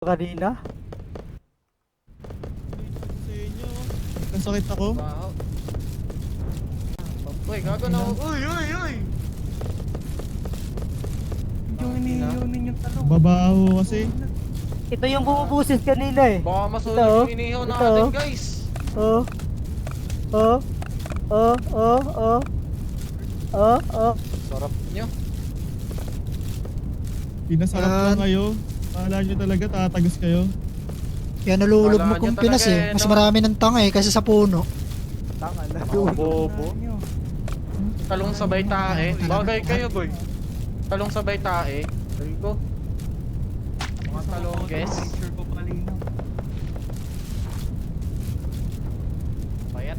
kanina. Sa inyo. Ang sakit ako. Wow. Uy, gago na. Uy! Yung iniinom ninyong talong. Babaho kasi. Ito yung bumubusis kanina eh. Baka masunog Ito, yung inihaw ito. natin, guys. Oh. Oh. Oh, oh, oh. Oh, oh. Sarap nyo. Pinasarap Yan. lang kayo. Akala nyo talaga tatagos kayo. Kaya nalulog mo Kala kung nyo Pinas talaga eh. Mas no? marami ng tanga eh kasi sa puno. Tanga na. Bobo. Talong sabay tae. Bagay kayo, boy. Talong sabay tae. Rico. Mga talong, guys. Picture ko palino. Payat.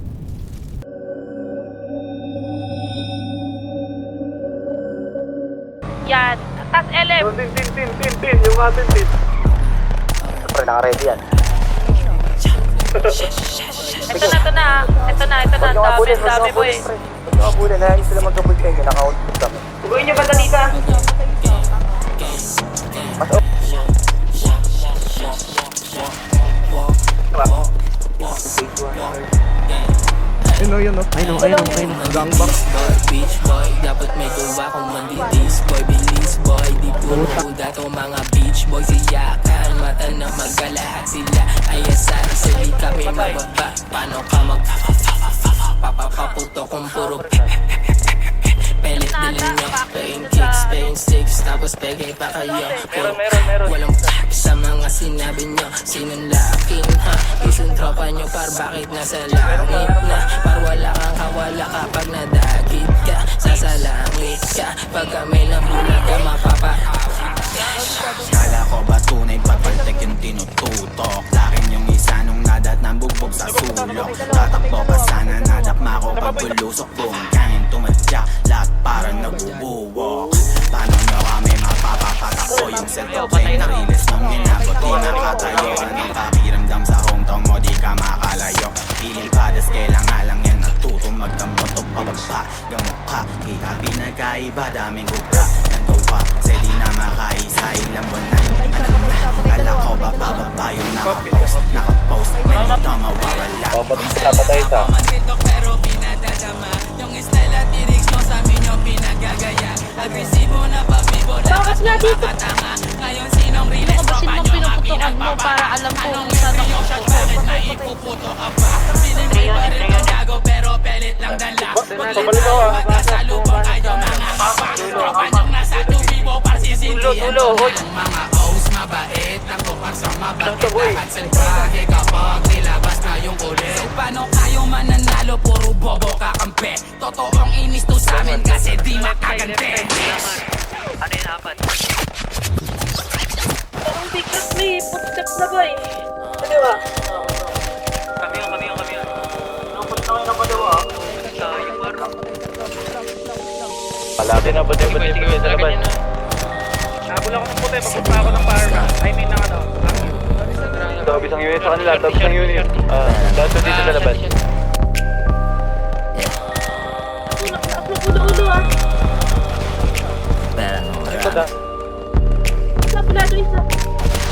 Yan. Tas LM. Tin, yung atin tin. Pre, naka-ready yan. Ito na. Ito na. Ang dami boy. Huwag nyo abulin, hayaan sila magkabul kayo, naka-output kami. Ugoy niyo ba dalita? Yun o. Gangbang. Beach boy, dapat may gawa kung mandilis boy, bilis boy, di puro huda to mga beach boy, siyakan, mata na magkalahat sila, ayasan, sili kami mababa, paano ka papapaputo kung puro pelit dilin nyo, paying kicks, paying sticks, tapos pegay pa kayo, meron. Walang sa mga sinabi nyo, sinong laking ha, isang tropa nyo par bakit nasa langit na, par wala kang kawala kapag nadagit ka, sasalangit ka, pagka may nabulag ka mapapahawit ka. Kala ko ba tunay papaltek yung tinututok, lakin yung isa nung nadat ng bugbog sa sulok, tatakbo ka sana nadakma ko pagbulusok, kung kain tumadya, lahat parang nabubuwok. Paano nyo kami mapapapatakbo yung self-proclaim na rilis nung ginabot, di nakatayo. Anong pakiramdam sa hometown mo, di ka makalayo. Piling padas, kailangan lang yan natutong magkamotok pababa. Gamok ka, kita pinagkaiba, daming gubra ng gawa, kasi di na makaisa ilang buwan na. Alam na, kala ko ba bababa yung nakapost, may dito mawawala. Papatay sa. Pero pinadadama yung style at lyrics mo sa amin yung pinagagaya, agresibo na pabibo, Bakit nga dito? makatanga. Ngayon sinong rilis Ano ba sinong pinuputukan mo para alam ko kung saan ako bakit naipuputo ka pa? Piling may baril kang gago pero pelit lang dala. Pabalik ako ah. Magkasalubong kayo mga kapa, tropa nyong nasa tubibo parsisindihan ko ng mga O's mabait na tukang sa mabagkitahan salbahe kapag nilabas na yung kulit. So paano kayo mananalo puro bobo kakampi? Totoong inis to sa amin kasi di makagante. Ano yung apat? Parang biglas may footsteps na boy. Ano ba? Kami yun. Lupot na kayo ng kalawa. Yung baro. Palagi na ba din sa labas? Nabula ko ng puti, pagpunta ako ng fireman. I mean ng ano. Tapos isang unit sa kanila, tapos isang unit. Dito sa labas. Ulo ah. Pero Napulado isa.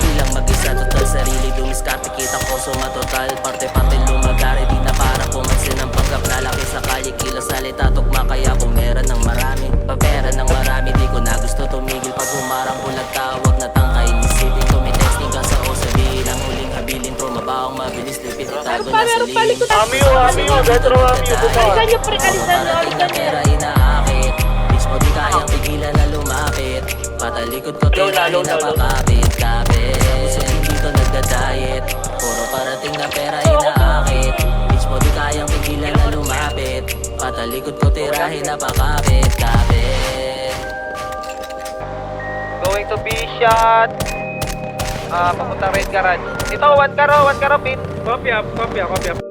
Ilang mag-isa, total sarili dumiskarte, kita ko sumatotal, parte-parte lumagari, di na para pumansin ang pagkaplalaki sa kalye, kilo salita, tukma kaya kung meron ng marami, papera ng marami, di ko na gusto tumigil, pag humarang bulag tawag na tangkay, isipin tumitesting ka sa o sabihin ang huling habilin, trumabawang mabilis, lipit itago na sa liin. Amiyo, retro amiyo, buka. Alisan niyo pre, alisan niyo. Pera inaakit, bitch mo di kayang pigilan na lumapit, patalikod ko tirahin na pakapit-kapit. Gusto din dito nagda-diet, puro parating na pera inaakit, bitch mo di kayang pigilan na lumapit, patalikod ko tirahin na pakapit-kapit. Going to be shot. Papunta red garage. Ito, 1 karo, Pete. Copy up.